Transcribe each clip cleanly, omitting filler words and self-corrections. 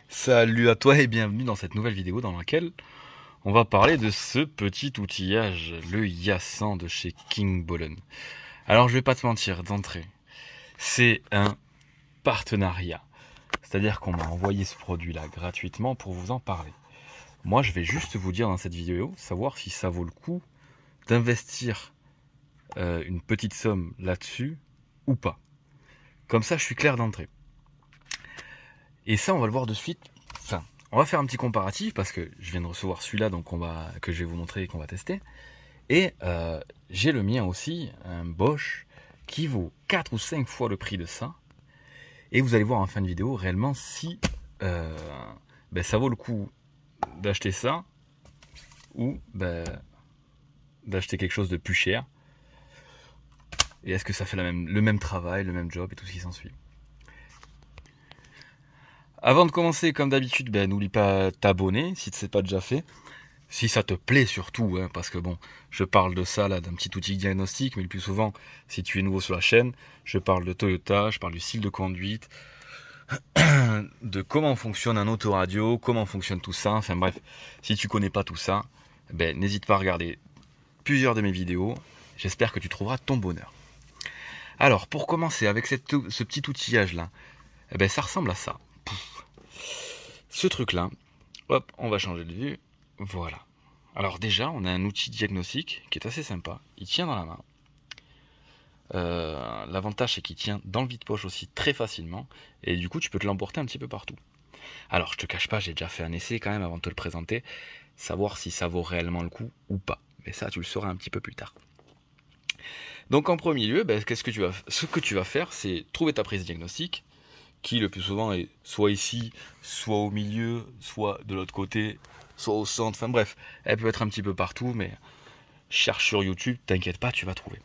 Salut à toi et bienvenue dans cette nouvelle vidéo dans laquelle on va parler de ce petit outillage, le Yasan de chez King Bollen. Alors je vais pas te mentir d'entrée, c'est un partenariat. C'est-à-dire qu'on m'a envoyé ce produit-là gratuitement pour vous en parler. Moi je vais juste vous dire dans cette vidéo, savoir si ça vaut le coup d'investir une petite somme là-dessus ou pas. Comme ça je suis clair d'entrée. Et ça, on va le voir de suite. Enfin, on va faire un petit comparatif parce que je viens de recevoir celui-là, donc que je vais vous montrer et qu'on va tester. Et j'ai le mien aussi, un Bosch, qui vaut 4 ou 5 fois le prix de ça. Et vous allez voir en fin de vidéo réellement si ça vaut le coup d'acheter ça ou d'acheter quelque chose de plus cher. Et est-ce que ça fait le même travail, le même job et tout ce qui s'ensuit. Avant de commencer, comme d'habitude, n'oublie pas t'abonner si ce n'est pas déjà fait. Si ça te plaît surtout, hein, parce que bon, je parle de ça là, d'un petit outil diagnostic, mais le plus souvent, si tu es nouveau sur la chaîne, je parle de Toyota, je parle du style de conduite, de comment fonctionne un autoradio, comment fonctionne tout ça, enfin bref, si tu connais pas tout ça, n'hésite pas à regarder plusieurs de mes vidéos, j'espère que tu trouveras ton bonheur. Alors, pour commencer avec ce petit outillage là, ça ressemble à ça. Ce truc là, hop, on va changer de vue, voilà. Alors déjà, on a un outil diagnostic qui est assez sympa, il tient dans la main. L'avantage c'est qu'il tient dans le vide-poche aussi très facilement, et du coup tu peux te l'emporter un petit peu partout. Alors je te cache pas, j'ai déjà fait un essai quand même avant de te le présenter, savoir si ça vaut réellement le coup ou pas, mais ça tu le sauras un petit peu plus tard. Donc en premier lieu, ce que tu vas faire, c'est trouver ta prise diagnostique, qui le plus souvent est soit ici, soit au milieu, soit de l'autre côté, soit au centre, enfin bref, elle peut être un petit peu partout, mais cherche sur YouTube, t'inquiète pas, tu vas trouver.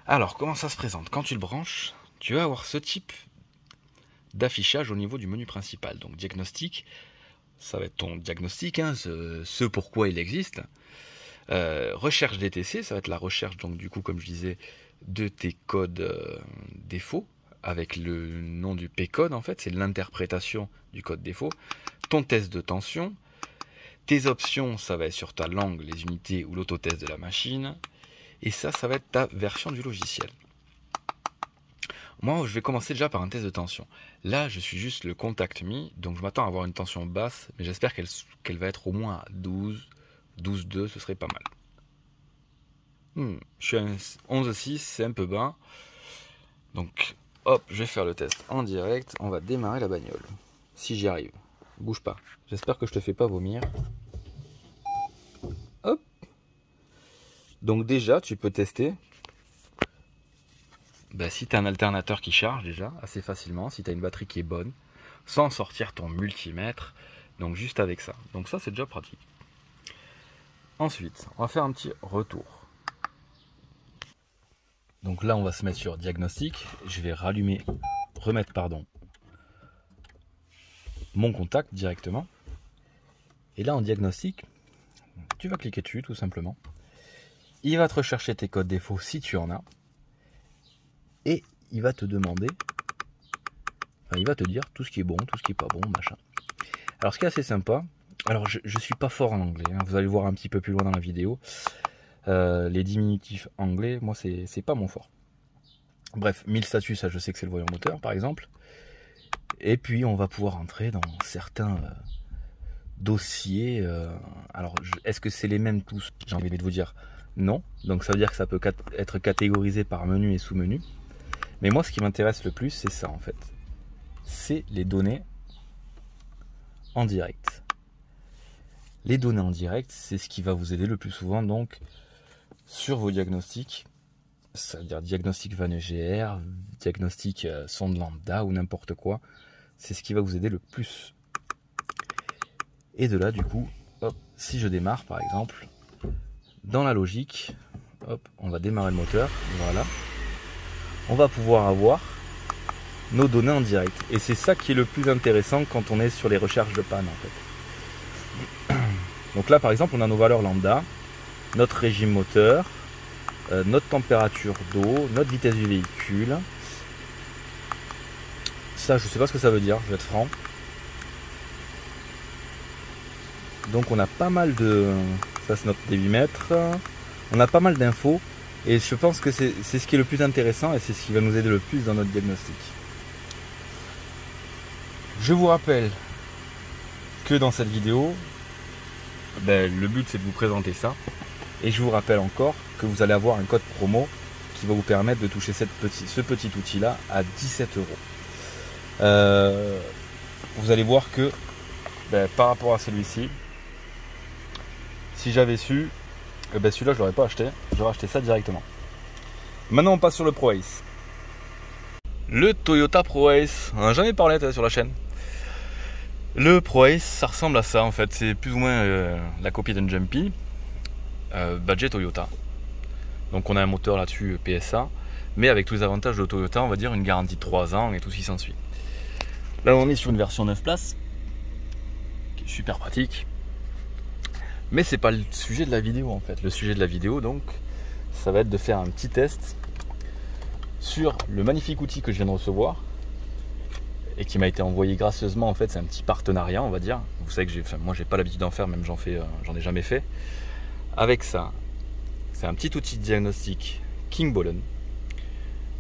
Alors, comment ça se présente? Quand tu le branches, tu vas avoir ce type d'affichage au niveau du menu principal. Donc diagnostic, ça va être ton diagnostic, hein, ce pourquoi il existe. Recherche DTC, ça va être la recherche, donc du coup, comme je disais, de tes codes défauts, avec le nom du P-code en fait, c'est l'interprétation du code défaut. Ton test de tension, tes options, ça va être sur ta langue, les unités ou l'autotest de la machine, et ça va être ta version du logiciel. Moi, je vais commencer déjà par un test de tension. Là, je suis juste le contact me, donc je m'attends à avoir une tension basse, mais j'espère qu'elle va être au moins à 12, 12,2, ce serait pas mal. Je suis à 11,6, c'est un peu bas, donc hop, je vais faire le test en direct. On va démarrer la bagnole. Si j'y arrive. Bouge pas. J'espère que je te fais pas vomir. Hop. Donc déjà, tu peux tester. Si tu as un alternateur qui charge déjà assez facilement, si tu as une batterie qui est bonne, sans sortir ton multimètre. Donc juste avec ça. Donc ça, c'est déjà pratique. Ensuite, on va faire un petit retour. Donc là, on va se mettre sur diagnostic. Je vais remettre mon contact directement. Et là, en diagnostic, tu vas cliquer dessus tout simplement. Il va te rechercher tes codes défauts si tu en as. Et il va te demander, il va te dire tout ce qui est bon, tout ce qui est pas bon, machin. Alors ce qui est assez sympa, alors je suis pas fort en anglais, hein, vous allez voir un petit peu plus loin dans la vidéo. Les diminutifs anglais, moi c'est pas mon fort. Bref, 1000 statuts, ça je sais que c'est le voyant moteur par exemple. Et puis on va pouvoir entrer dans certains dossiers. Alors est-ce que c'est les mêmes tous? J'ai envie de vous dire non. Donc ça veut dire que ça peut être catégorisé par menu et sous-menu. Mais moi ce qui m'intéresse le plus c'est ça en fait. C'est les données en direct. Les données en direct, c'est ce qui va vous aider le plus souvent donc sur vos diagnostics. C'est-à-dire diagnostic Van EGR, diagnostic sonde lambda ou n'importe quoi. C'est ce qui va vous aider le plus. Et de là, du coup, hop, si je démarre par exemple, dans la logique, hop, on va démarrer le moteur, voilà. On va pouvoir avoir nos données en direct. Et c'est ça qui est le plus intéressant quand on est sur les recherches de panne en fait. Donc là par exemple, on a nos valeurs lambda, notre régime moteur, notre température d'eau, notre vitesse du véhicule. Ça, je sais pas ce que ça veut dire, je vais être franc. Donc on a pas mal de... Ça c'est notre débitmètre. On a pas mal d'infos. Et je pense que c'est ce qui est le plus intéressant et c'est ce qui va nous aider le plus dans notre diagnostic. Je vous rappelle que dans cette vidéo, le but c'est de vous présenter ça. Et je vous rappelle encore que vous allez avoir un code promo qui va vous permettre de toucher ce petit outil là à 17 €. Vous allez voir que par rapport à celui-ci, si j'avais su, celui-là je l'aurais pas acheté, j'aurais acheté ça directement. Maintenant on passe sur le ProAce. Le Toyota ProAce, on n'a jamais parlé sur la chaîne. Le ProAce, ça ressemble à ça en fait, c'est plus ou moins la copie d'un Jumpy, budget Toyota. Donc on a un moteur là-dessus PSA, mais avec tous les avantages de Toyota, on va dire une garantie de 3 ans et tout ce qui s'ensuit. Là on est sur une version 9 places, qui est super pratique. Mais c'est pas le sujet de la vidéo en fait. Le sujet de la vidéo donc, ça va être de faire un petit test sur le magnifique outil que je viens de recevoir et qui m'a été envoyé gracieusement en fait. C'est un petit partenariat on va dire. Vous savez que moi j'ai pas l'habitude d'en faire, même j'en ai jamais fait. Avec ça, c'est un petit outil de diagnostic King Bollen.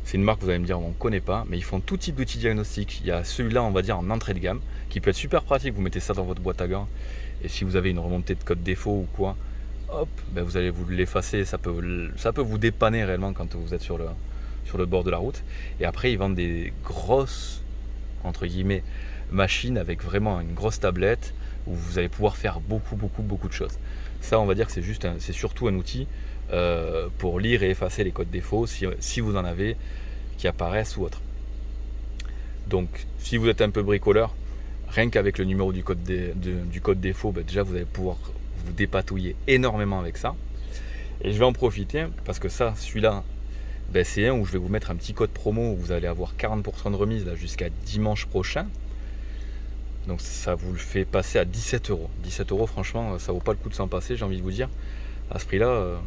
C'est une marque, vous allez me dire, on ne connaît pas, mais ils font tout type d'outils diagnostiques. Il y a celui-là, on va dire, en entrée de gamme, qui peut être super pratique. Vous mettez ça dans votre boîte à gants, et si vous avez une remontée de code défaut ou quoi, hop, vous allez vous l'effacer. Ça peut vous dépanner réellement quand vous êtes sur le bord de la route. Et après, ils vendent des grosses, entre guillemets, machines avec vraiment une grosse tablette où vous allez pouvoir faire beaucoup de choses. Ça, on va dire que c'est surtout un outil pour lire et effacer les codes défauts si vous en avez qui apparaissent ou autre. Donc si vous êtes un peu bricoleur, rien qu'avec le numéro du code défaut, déjà vous allez pouvoir vous dépatouiller énormément avec ça. Et je vais en profiter parce que celui-là, c'est un où je vais vous mettre un petit code promo où vous allez avoir 40% de remise là jusqu'à dimanche prochain. Donc ça vous le fait passer à 17 €. 17 €, franchement, ça vaut pas le coup de s'en passer, j'ai envie de vous dire. À ce prix-là,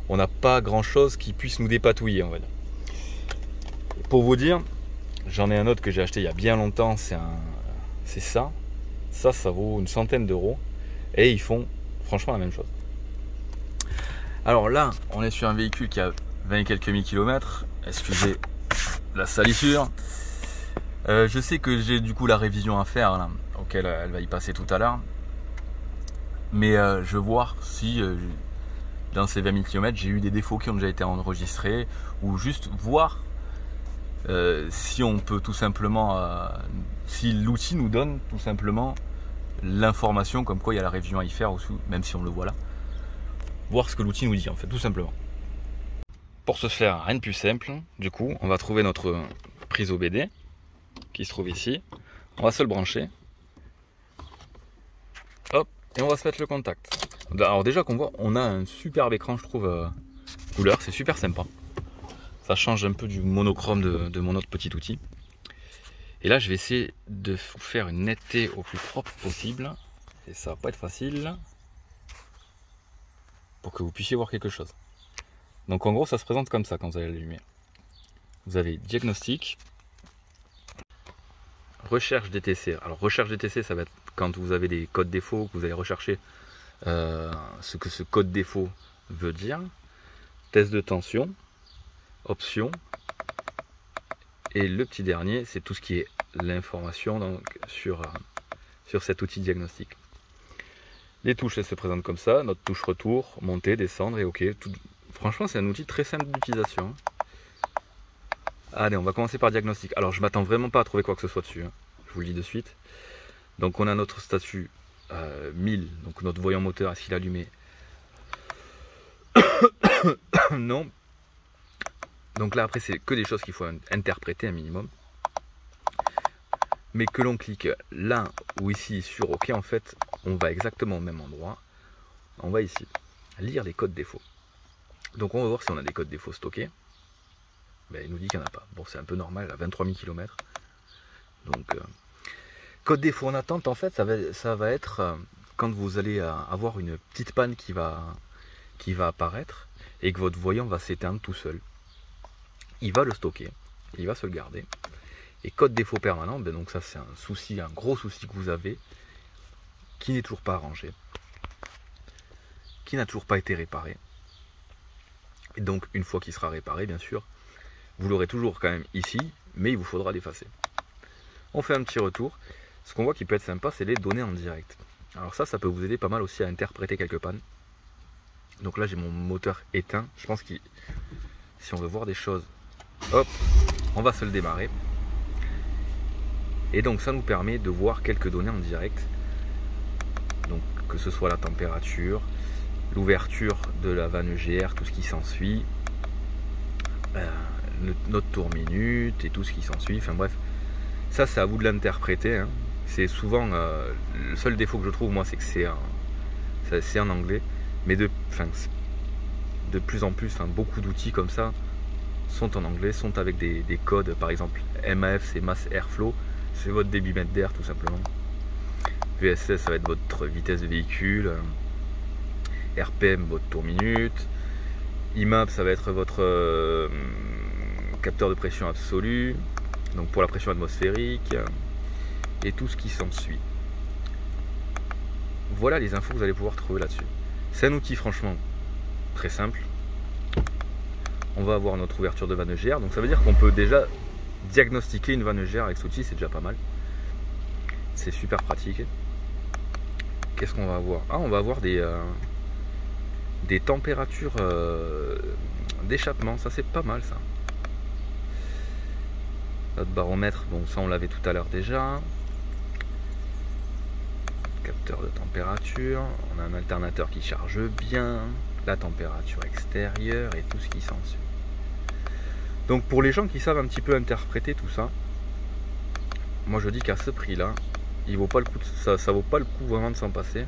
on n'a pas grand-chose qui puisse nous dépatouiller, on va dire. Pour vous dire, j'en ai un autre que j'ai acheté il y a bien longtemps, c'est ça. Ça vaut une centaine d'euros. Et ils font franchement la même chose. Alors là, on est sur un véhicule qui a 20 et quelques mille kilomètres. Excusez la salissure. Je sais que j'ai du coup la révision à faire, là, auquel elle va y passer tout à l'heure. Mais je veux voir si dans ces 20 000 km, j'ai eu des défauts qui ont déjà été enregistrés, ou juste voir si on peut tout simplement, si l'outil nous donne tout simplement l'information comme quoi il y a la révision à y faire, même si on le voit là. Voir ce que l'outil nous dit en fait, tout simplement. Pour ce faire, rien de plus simple, du coup, on va trouver notre prise OBD qui se trouve ici. On va se le brancher. Hop, et on va se mettre le contact. Alors déjà qu'on voit, on a un superbe écran, je trouve, couleur, c'est super sympa. Ça change un peu du monochrome de mon autre petit outil. Et là, je vais essayer de vous faire une netteté au plus propre possible. Et ça va pas être facile. Pour que vous puissiez voir quelque chose. Donc en gros, ça se présente comme ça quand vous allez l'allumer. Vous avez diagnostic, recherche DTC. Alors recherche DTC, ça va être quand vous avez des codes défauts, que vous allez rechercher ce que ce code défaut veut dire. Test de tension, options. Et le petit dernier, c'est tout ce qui est l'information sur cet outil diagnostic. Les touches, elles se présentent comme ça. Notre touche retour, monter, descendre et OK. Franchement, c'est un outil très simple d'utilisation. Allez, on va commencer par diagnostic. Alors, je m'attends vraiment pas à trouver quoi que ce soit dessus. Je vous le dis de suite. Donc, on a notre statut 1000. Donc, notre voyant moteur, est-ce qu'il est allumé? Non. Donc là, après, c'est que des choses qu'il faut interpréter un minimum. Mais que l'on clique là ou ici sur OK, en fait, on va exactement au même endroit. On va ici lire les codes défauts. Donc on va voir si on a des codes défauts stockés. Il nous dit qu'il n'y en a pas. Bon, c'est un peu normal, à 23 000 km. Donc, code défaut en attente, en fait, ça va être quand vous allez avoir une petite panne qui va apparaître et que votre voyant va s'éteindre tout seul. Il va le stocker, il va se le garder. Et code défaut permanent, donc ça c'est un souci, un gros souci que vous avez. qui n'est toujours pas arrangé, qui n'a toujours pas été réparé. Et donc une fois qu'il sera réparé, bien sûr, vous l'aurez toujours quand même ici, mais il vous faudra l'effacer. On fait un petit retour. Ce qu'on voit qui peut être sympa, c'est les données en direct. Alors ça peut vous aider pas mal aussi à interpréter quelques pannes. Donc là j'ai mon moteur éteint. Je pense que si on veut voir des choses, hop, on va se le démarrer. Et donc ça nous permet de voir quelques données en direct. Donc que ce soit la température, l'ouverture de la vanne EGR, tout ce qui s'ensuit, notre tour minute et tout ce qui s'ensuit. Enfin bref, ça c'est à vous de l'interpréter. Hein. C'est souvent le seul défaut que je trouve moi, c'est que c'est en anglais. Mais de plus en plus, beaucoup d'outils comme ça sont en anglais, sont avec des codes. Par exemple, MAF c'est Mass Airflow, c'est votre débitmètre d'air tout simplement. VSS ça va être votre vitesse de véhicule. RPM votre tour minute. IMAP ça va être votre capteur de pression absolue, donc pour la pression atmosphérique et tout ce qui s'ensuit. Voilà les infos que vous allez pouvoir trouver là-dessus. C'est un outil franchement très simple. On va avoir notre ouverture de vanne EGR, donc ça veut dire qu'on peut déjà diagnostiquer une vanne EGR avec cet outil, c'est déjà pas mal. C'est super pratique. Qu'est-ce qu'on va avoir? Ah, on va avoir des températures d'échappement, ça c'est pas mal ça. Notre baromètre, bon ça on l'avait tout à l'heure déjà. Capteur de température, on a un alternateur qui charge bien, la température extérieure et tout ce qui s'ensuit. Donc pour les gens qui savent un petit peu interpréter tout ça, moi je dis qu'à ce prix là, il vaut pas le coup ça vaut pas le coup vraiment de s'en passer.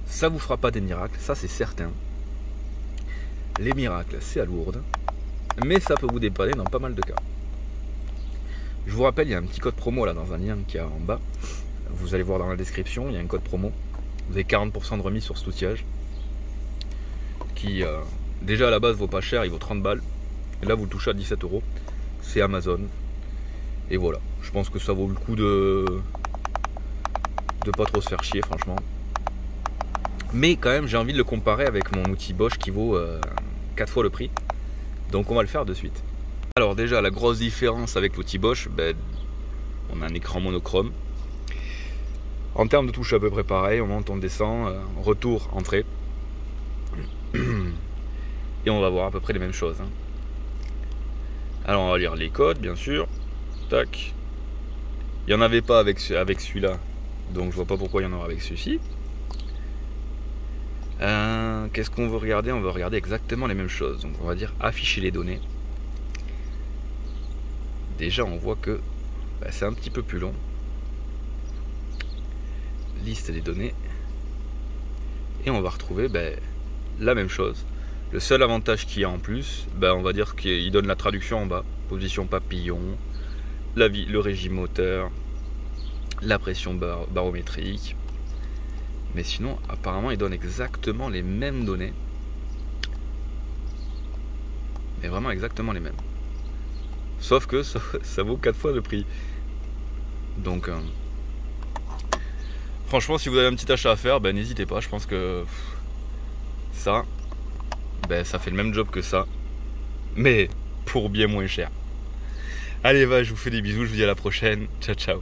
Ça vous fera pas des miracles, ça c'est certain. Les miracles c'est à Lourdes, mais ça peut vous dépanner dans pas mal de cas. Je vous rappelle, il y a un petit code promo là dans un lien qui est en bas. Vous allez voir dans la description, il y a un code promo. Vous avez 40% de remise sur cet outillage qui déjà à la base vaut pas cher, il vaut 30 balles. Et là vous le touchez à 17 €. C'est Amazon. Et voilà, je pense que ça vaut le coup de pas trop se faire chier franchement. Mais quand même j'ai envie de le comparer avec mon outil Bosch qui vaut 4 fois le prix. Donc on va le faire de suite. Alors déjà la grosse différence avec l'outil Bosch, on a un écran monochrome. En termes de touche à peu près pareil, on monte, on descend, retour, entrée. Et on va voir à peu près les mêmes choses. Hein. Alors on va lire les codes bien sûr. Tac. Il n'y en avait pas avec celui-là, donc je vois pas pourquoi il y en aura avec celui-ci. Qu'est-ce qu'on veut regarder? On veut regarder exactement les mêmes choses. Donc on va dire afficher les données. Déjà on voit que c'est un petit peu plus long. Liste des données. Et on va retrouver la même chose. Le seul avantage qu'il y a en plus, on va dire qu'il donne la traduction en bas. Position papillon, le régime moteur, la pression barométrique. Mais sinon, apparemment, il donne exactement les mêmes données. Mais vraiment exactement les mêmes. Sauf que ça vaut 4 fois le prix. Donc, franchement, si vous avez un petit achat à faire, n'hésitez pas. Je pense que ça, ça fait le même job que ça. Mais pour bien moins cher. Allez, je vous fais des bisous. Je vous dis à la prochaine. Ciao, ciao.